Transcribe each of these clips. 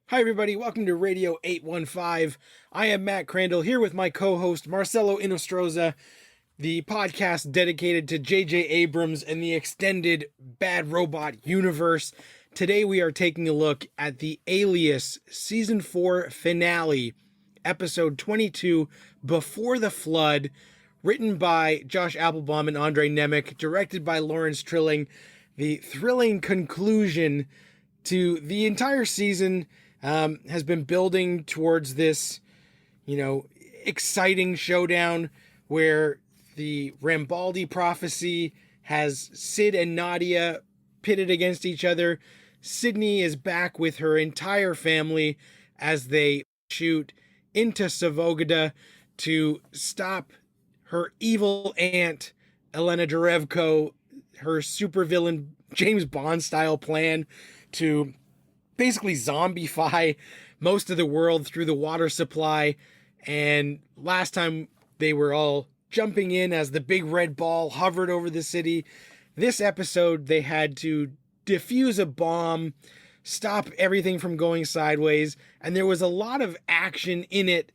Hi, everybody. Welcome to Radio 815. I am Matt Crandall here with my co host Marcelo Inostroza, the podcast dedicated to J.J. Abrams and the extended Bad Robot universe. Today, we are taking a look at the Alias Season 4 finale, Episode 22, Before the Flood, written by Josh Applebaum and Andre Nemec, directed by Lawrence Trilling. The thrilling conclusion to the entire season has been building towards this, exciting showdown where the Rambaldi prophecy has Sid and Nadia pitted against each other. Sydney is back with her entire family as they shoot into Savogada to stop her evil aunt, Elena Derevko, her supervillain James Bond style plan to basically zombify most of the world through the water supply. And last time they were all jumping in as the big red ball hovered over the city. This episode, they had to defuse a bomb, stop everything from going sideways, and there was a lot of action in it.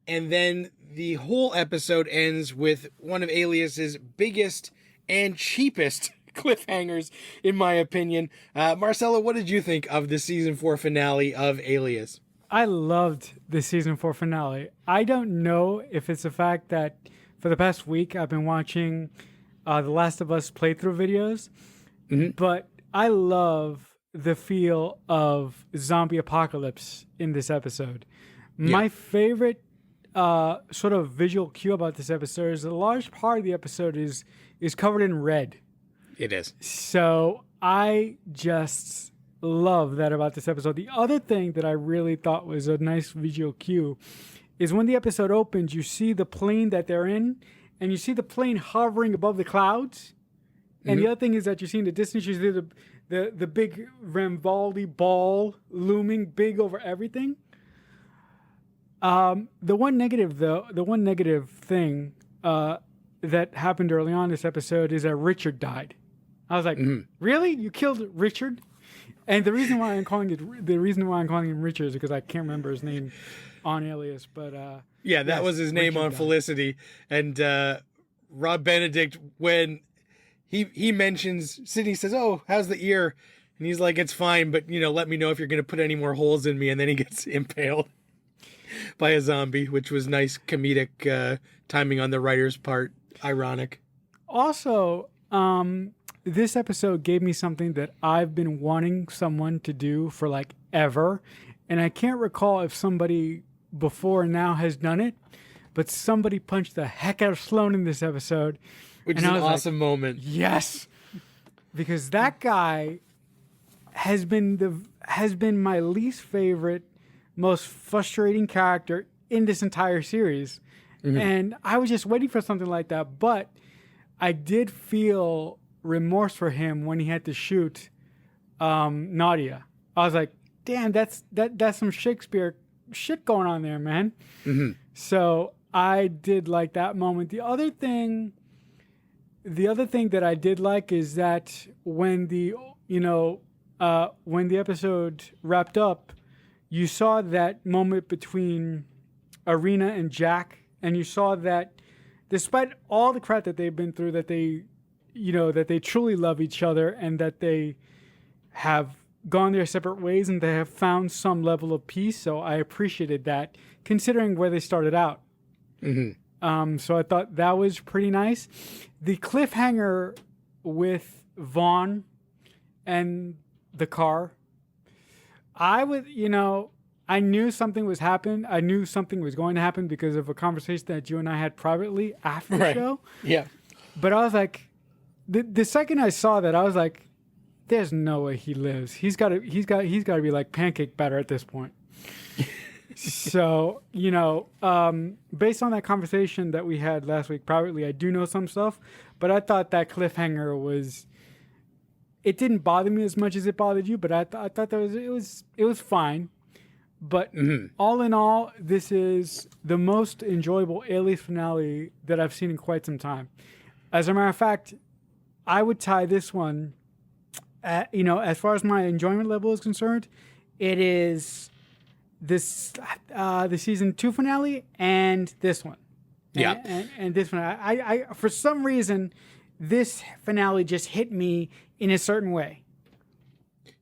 And then the whole episode ends with one of Alias's biggest and cheapest cliffhangers, in my opinion. Marcelo, what did you think of the season 4 finale of Alias? I loved the season 4 finale. I don't know if it's the fact that for the past week I've been watching The Last of Us playthrough videos, but I love the feel of zombie apocalypse in this episode. Yeah. My favorite sort of visual cue about this episode is a large part of the episode is covered in red. It is. So I just love that about this episode. The other thing that I really thought was a nice visual cue is when the episode opens, you see the plane that they're in, and you see the plane hovering above the clouds. And the other thing is that you see in the distance, you see the big Rambaldi ball looming big over everything. The one negative thing that happened early on in this episode is that Richard died. I was like, really? You killed Richard? And the reason why I'm calling him Richard is because I can't remember his name on Alias, but that was his name Richard on died. Felicity. And Rob Benedict, when he mentions Sydney, says, "Oh, how's the ear?" And he's like, "It's fine, but let me know if you're going to put any more holes in me." And then he gets impaled by a zombie, which was nice comedic timing on the writer's part. Ironic. Also, this episode gave me something that I've been wanting someone to do for like ever. And I can't recall if somebody before now has done it, but somebody punched the heck out of Sloan in this episode. Which is an awesome moment. Yes. Because that guy has been my least favorite, most frustrating character in this entire series. And I was just waiting for something like that, but I did feel remorse for him when he had to shoot Nadia. I was like, damn, that's some Shakespeare shit going on there, man. So I did like that moment. The other thing that I did like is that when the episode wrapped up, you saw that moment between Irina and Jack, and you saw that despite all the crap that they've been through, that they truly love each other and that they have gone their separate ways and they have found some level of peace. So I appreciated that, considering where they started out. So I thought that was pretty nice. The cliffhanger with Vaughn and the car, I knew something was happening. I knew something was going to happen because of a conversation that you and I had privately after the show. Yeah. But I was like, the second I saw that, I was like, there's no way he lives. He's got to be like pancake batter at this point. So, based on that conversation that we had last week privately, I do know some stuff, but I thought that cliffhanger it didn't bother me as much as it bothered you, but I thought that it was fine. But all in all, this is the most enjoyable Alias finale that I've seen in quite some time. As a matter of fact, I would tie this one, as far as my enjoyment level is concerned, it is this the season 2 finale and this one. Yeah. And this one, I for some reason, this finale just hit me in a certain way.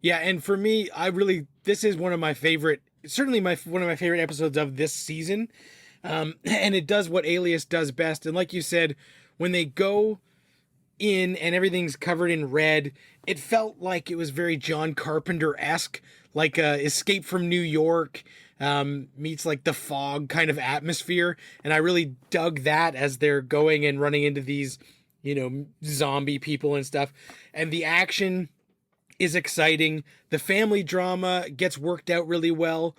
Yeah, and for me, this is one of my favorite, certainly one of my favorite episodes of this season. And it does what Alias does best. And like you said, when they go in and everything's covered in red, it felt like it was very John Carpenter-esque, like Escape from New York meets like The Fog kind of atmosphere. And I really dug that as they're going and running into these, zombie people and stuff. And the action is exciting. The family drama gets worked out really well.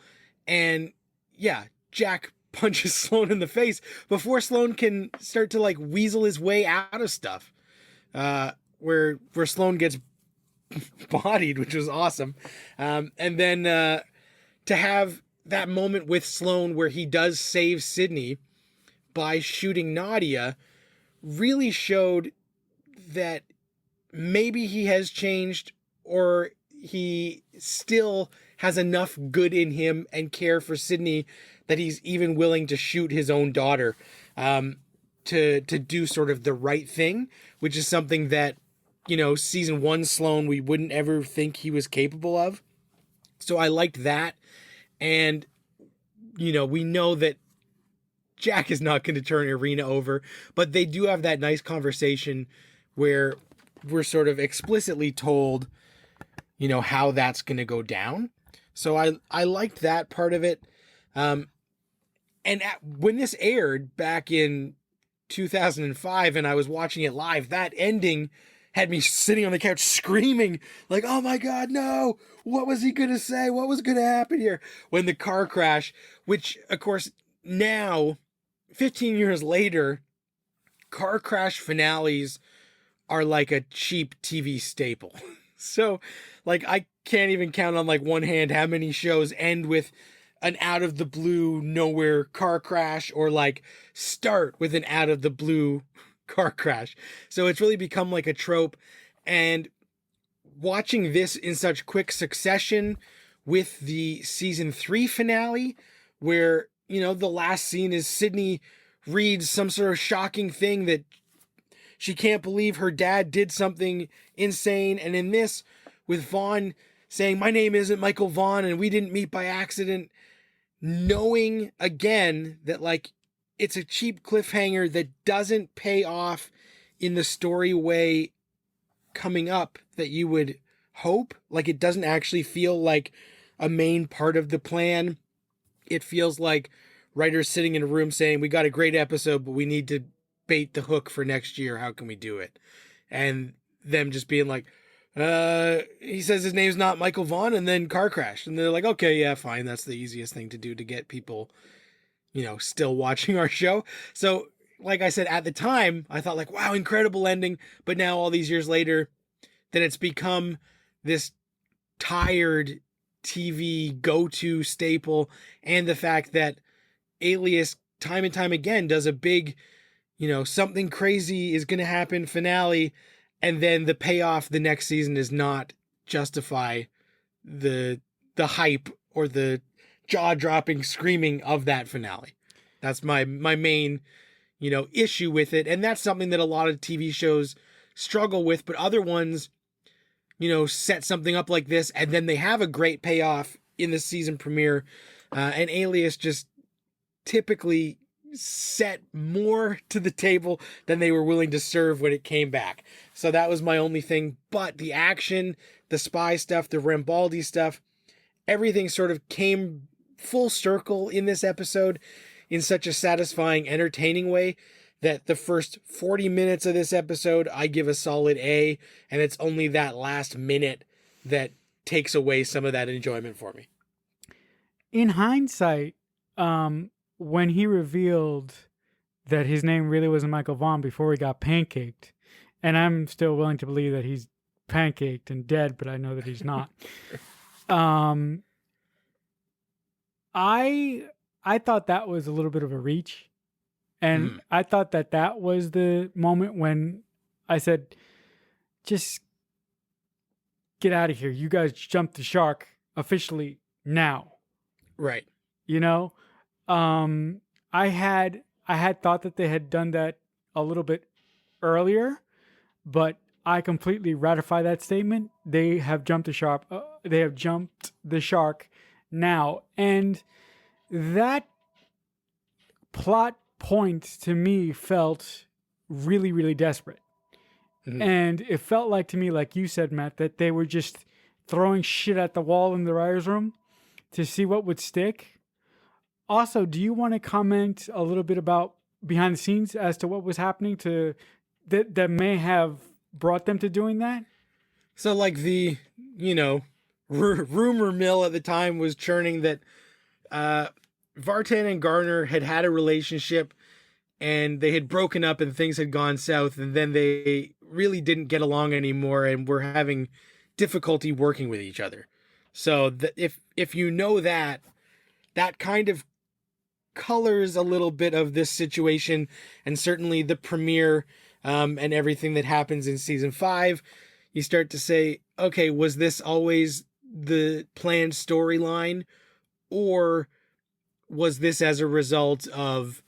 And yeah, Jack punches Sloane in the face before Sloane can start to like weasel his way out of stuff. Where Sloane gets bodied, which was awesome. And then to have that moment with Sloane where he does save Sydney by shooting Nadia really showed that maybe he has changed, or he still has enough good in him and care for Sydney that he's even willing to shoot his own daughter to do sort of the right thing, which is something that, season 1 Sloane, we wouldn't ever think he was capable of. So I liked that. And, we know that Jack is not going to turn Irina over, but they do have that nice conversation where we're sort of explicitly told, how that's going to go down. So I liked that part of it. And when this aired back in 2005 and I was watching it live, that ending had me sitting on the couch screaming like, oh my God, no, what was he going to say? What was going to happen here? When the car crash, which of course now, 15 years later, car crash finales are like a cheap TV staple. So like, I can't even count on like one hand how many shows end with an out of the blue nowhere car crash, or like start with an out of the blue car crash. So it's really become like a trope. And watching this in such quick succession with the season 3 finale, where, the last scene is Sydney reads some sort of shocking thing that she can't believe her dad did something insane. And in this, with Vaughn saying, my name isn't Michael Vaughn and we didn't meet by accident, knowing again that like it's a cheap cliffhanger that doesn't pay off in the story way coming up that you would hope. Like, it doesn't actually feel like a main part of the plan. It feels like writers sitting in a room saying, we got a great episode, but we need to bait the hook for next year. How can we do it? And them just being like, he says his name's not Michael Vaughn, and then car crash. And they're like, okay, yeah, fine. That's the easiest thing to do to get people, still watching our show. So like I said, at the time, I thought like, wow, incredible ending. But now all these years later, that it's become this tired TV go-to staple. And the fact that Alias time and time again does a big, something crazy is going to happen finale. And then the payoff the next season does not justify the hype or the jaw-dropping screaming of that finale. That's my main, issue with it. And that's something that a lot of TV shows struggle with, but other ones, set something up like this and then they have a great payoff in the season premiere. And Alias just typically set more to the table than they were willing to serve when it came back. So that was my only thing. But the action, the spy stuff, the Rambaldi stuff, everything sort of came full circle in this episode in such a satisfying, entertaining way that the first 40 minutes of this episode, I give a solid A, and it's only that last minute that takes away some of that enjoyment for me. In hindsight, when he revealed that his name really wasn't Michael Vaughn before he got pancaked, and I'm still willing to believe that he's pancaked and dead, but I know that he's not. I thought that was a little bit of a reach. And I thought that was the moment when I said, just get out of here. You guys jumped the shark officially now. Right. You know, I had thought that they had done that a little bit earlier, but I completely ratify that statement. They have jumped the shark. They have jumped the shark now, and that plot point to me felt really, really desperate. Mhm. And it felt like to me, like you said, Matt, that they were just throwing shit at the wall in the writer's room to see what would stick. Also, do you want to comment a little bit about behind the scenes as to what was happening to that may have brought them to doing that? So like the, you know, rumor mill at the time was churning that Vartan and Garner had a relationship and they had broken up and things had gone south, and then they really didn't get along anymore and were having difficulty working with each other. So if you know that, that kind of colors a little bit of this situation, and certainly the premiere and everything that happens in season 5. You start to say, okay, was this always the planned storyline, or was this as a result of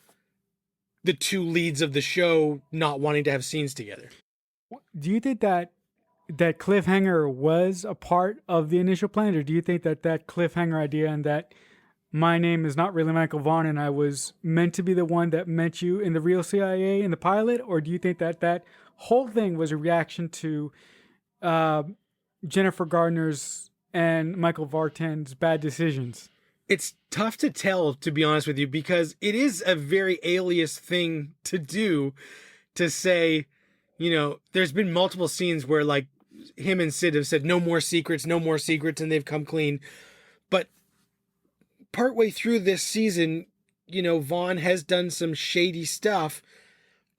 the two leads of the show not wanting to have scenes together? Do you think that cliffhanger was a part of the initial plan, or do you think that cliffhanger idea and that my name is not really Michael Vaughn and I was meant to be the one that met you in the real CIA in the pilot, or do you think that whole thing was a reaction to Jennifer Gardner's and Michael Vartan's bad decisions? It's tough to tell, to be honest with you, because it is a very Alias thing to do, to say, you know, there's been multiple scenes where like him and Sid have said no more secrets, no more secrets, and they've come clean. But partway through this season, you know, Vaughn has done some shady stuff,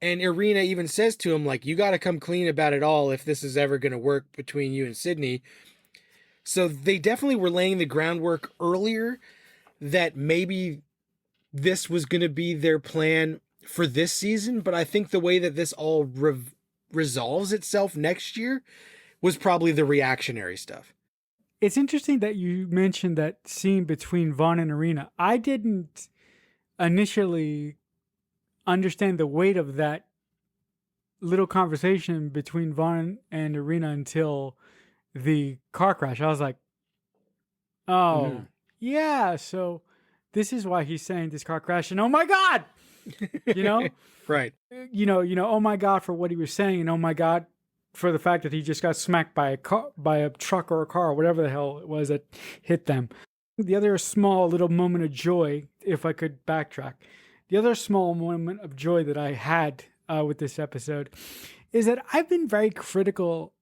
and Irina even says to him, like, you got to come clean about it all if this is ever going to work between you and Sydney. So they definitely were laying the groundwork earlier that maybe this was going to be their plan for this season. But I think the way that this all resolves itself next year was probably the reactionary stuff. It's interesting that you mentioned that scene between Vaughn and Irina. I didn't initially understand the weight of that little conversation between Vaughn and Irina until the car crash. I was like, oh, yeah, so this is why he's saying this car crash, and oh my God, you know? Right. Oh my God for what he was saying, and oh my God for the fact that he just got smacked by a truck or a car or whatever the hell it was that hit them. The other small little moment of joy, if I could backtrack, the other small moment of joy that I had with this episode is that I've been very critical.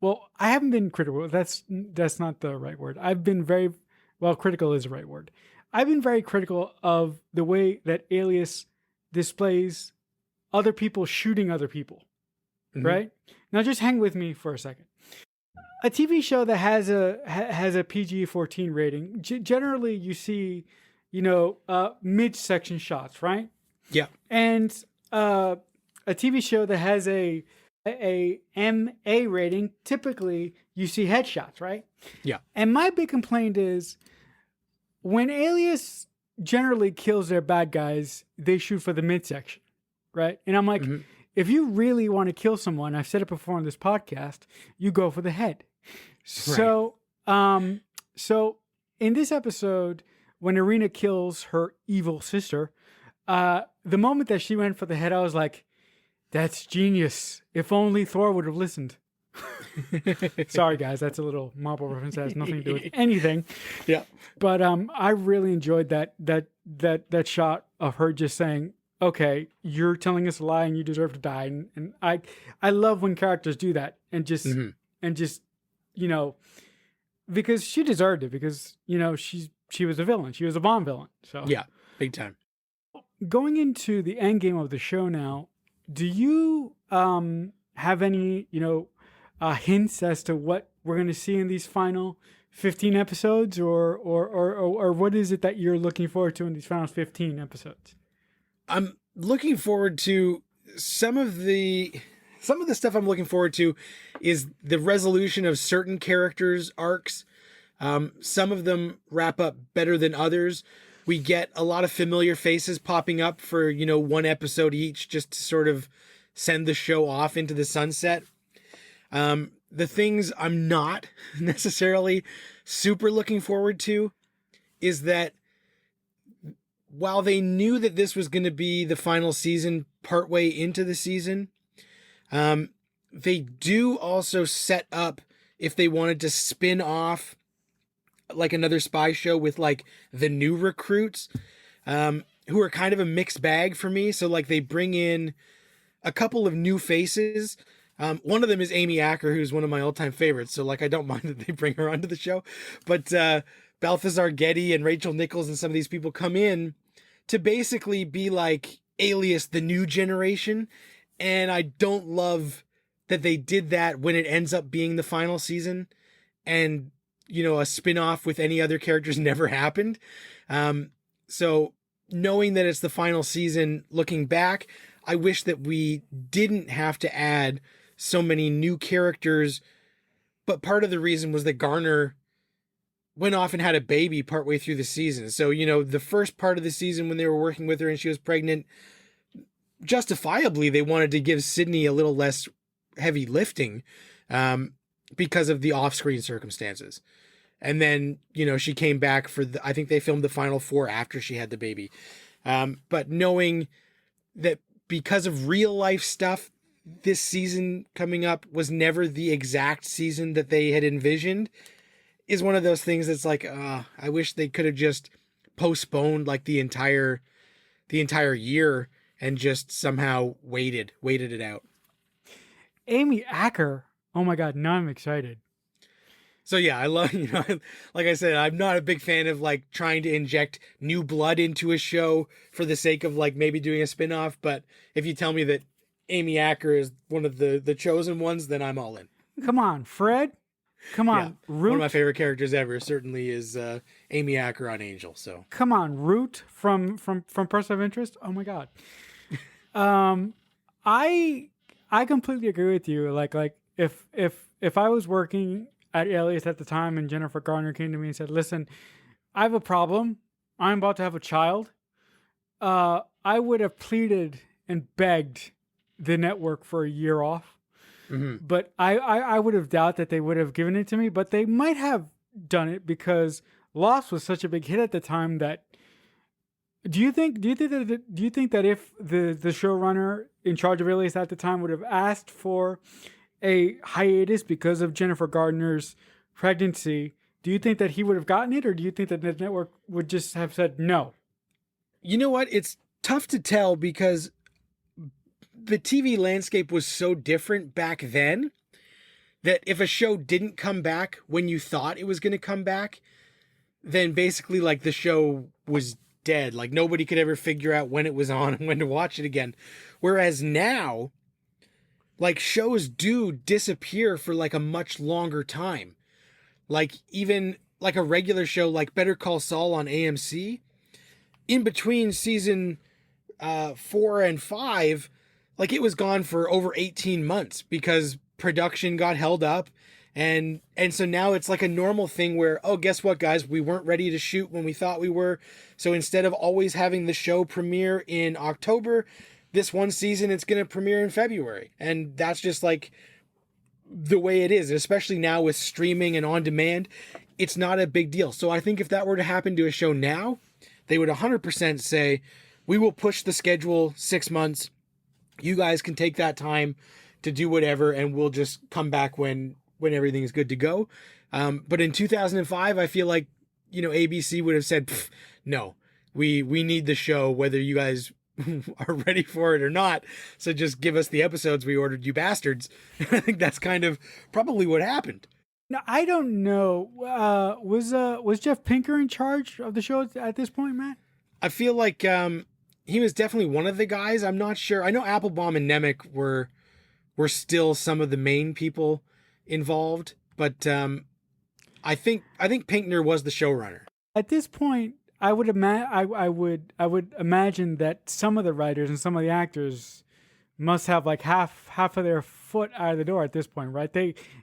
Well, I haven't been critical. That's not the right word. I've been very, well, critical is the right word. I've been very critical of the way that Alias displays other people shooting other people. Mm-hmm. Right? Now just hang with me for a second. A TV show that has a PG-14 rating, generally you see, midsection shots, right? Yeah. And a TV show that has a MA rating, typically you see headshots, right? Yeah. And my big complaint is when Alias generally kills their bad guys, they shoot for the midsection, right? And I'm like, if you really want to kill someone, I've said it before on this podcast, you go for the head. So, so in this episode, when Irina kills her evil sister, the moment that she went for the head, I was like, that's genius. If only Thor would have listened. Sorry, guys. That's a little Marvel reference. That has nothing to do with anything. Yeah. But I really enjoyed that shot of her just saying, okay, you're telling us a lie and you deserve to die. And I love when characters do that and just, because she deserved it, because, she was a villain. She was a Bond villain. So yeah, big time. Going into the end game of the show now, do you have any, hints as to what we're going to see in these final 15 episodes, or what is it that you're looking forward to in these final 15 episodes? I'm looking forward to some of the stuff I'm looking forward to is the resolution of certain characters' arcs. Some of them wrap up better than others. We get a lot of familiar faces popping up for, one episode each just to sort of send the show off into the sunset. The things I'm not necessarily super looking forward to is that while they knew that this was going to be the final season partway into the season, they do also set up, if they wanted to spin off like another spy show with like the new recruits, who are kind of a mixed bag for me. So like they bring in a couple of new faces. One of them is Amy Acker, who's one of my all-time favorites. So like I don't mind that they bring her onto the show, but Balthazar Getty and Rachel Nichols and some of these people come in to basically be like Alias, the new generation. And I don't love that they did that when it ends up being the final season and, a spin-off with any other characters never happened. So knowing that it's the final season, looking back, I wish that we didn't have to add so many new characters. But part of the reason was that Garner went off and had a baby partway through the season. So, the first part of the season when they were working with her and she was pregnant, justifiably, they wanted to give Sydney a little less heavy lifting because of the off-screen circumstances. And then, she came back for I think they filmed the final 4 after she had the baby. But knowing that because of real life stuff, this season coming up was never the exact season that they had envisioned is one of those things that's like, I wish they could have just postponed like the entire year and just somehow waited it out. Amy Acker. Oh my God. Now I'm excited. So yeah, I love, like I said, I'm not a big fan of like trying to inject new blood into a show for the sake of like maybe doing a spinoff. But if you tell me that Amy Acker is one of the chosen ones, then I'm all in. Come on, Fred. Come on, yeah, Root. One of my favorite characters ever certainly is Amy Acker on Angel. So come on, Root from Person of Interest. Oh my God. I completely agree with you. Like if I was working at Alias at the time and Jennifer Garner came to me and said, "Listen, I have a problem. I'm about to have a child." I would have pleaded and begged the network for a year off. Mm-hmm. But I would have doubt that they would have given it to me, but they might have done it because Lost was such a big hit at the time that do you think that if the showrunner in charge of Alias at the time would have asked for a hiatus because of Jennifer Gardner's pregnancy, do you think that he would have gotten it, or do you think that the network would just have said no? You know what? It's tough to tell because the TV landscape was so different back then that if a show didn't come back when you thought it was going to come back, then basically like the show was dead. Like nobody could ever figure out when it was on and when to watch it again. Whereas now, like shows do disappear for like a much longer time. Like even like a regular show like Better Call Saul on AMC, in between season 4 and 5, like it was gone for over 18 months because production got held up. And so now it's like a normal thing where, oh, guess what, guys? We weren't ready to shoot when we thought we were. So instead of always having the show premiere in October, this one season, it's going to premiere in February. And that's just like the way it is, especially now with streaming and on demand. It's not a big deal. So I think if that were to happen to a show now, they would 100% say, we will push the schedule 6 months. You guys can take that time to do whatever, and we'll just come back when everything is good to go. But in 2005, I feel like, ABC would have said, no, we need the show, whether you guys are ready for it or not. So just give us the episodes we ordered, you bastards. I think that's kind of probably what happened. Now, I don't know. Was Jeff Pinker in charge of the show at this point, Matt? I feel like he was definitely one of the guys. I'm not sure. I know Applebaum and Nemec were still some of the main people involved, but I think Pinkner was the showrunner. At this point, I would imagine that some of the writers and some of the actors must have like half of their foot out of the door at this point, right?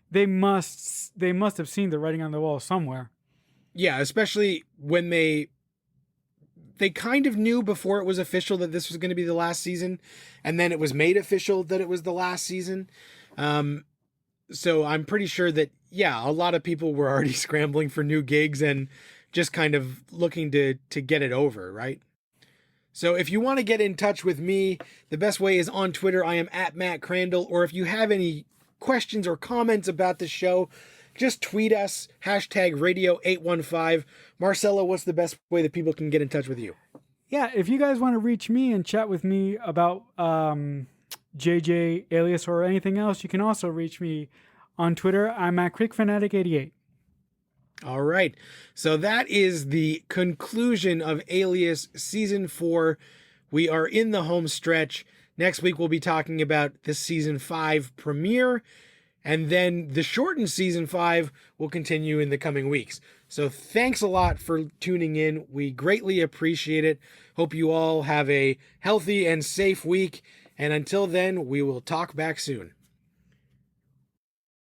They must have seen the writing on the wall somewhere. Yeah, especially when they kind of knew before it was official that this was going to be the last season, and then it was made official that it was the last season. So I'm pretty sure that, yeah, a lot of people were already scrambling for new gigs and just kind of looking to get it over, right? So if you want to get in touch with me, the best way is on Twitter. I am at Matt Crandall. Or if you have any questions or comments about the show, just tweet us, #radio815. Marcelo, what's the best way that people can get in touch with you? Yeah, if you guys want to reach me and chat with me about JJ, Alias, or anything else, you can also reach me on Twitter. I'm at CrickFanatic88. All right. So that is the conclusion of Alias Season 4. We are in the home stretch. Next week, we'll be talking about the Season 5 premiere. And then the shortened Season 5 will continue in the coming weeks. So thanks a lot for tuning in. We greatly appreciate it. Hope you all have a healthy and safe week. And until then, we will talk back soon.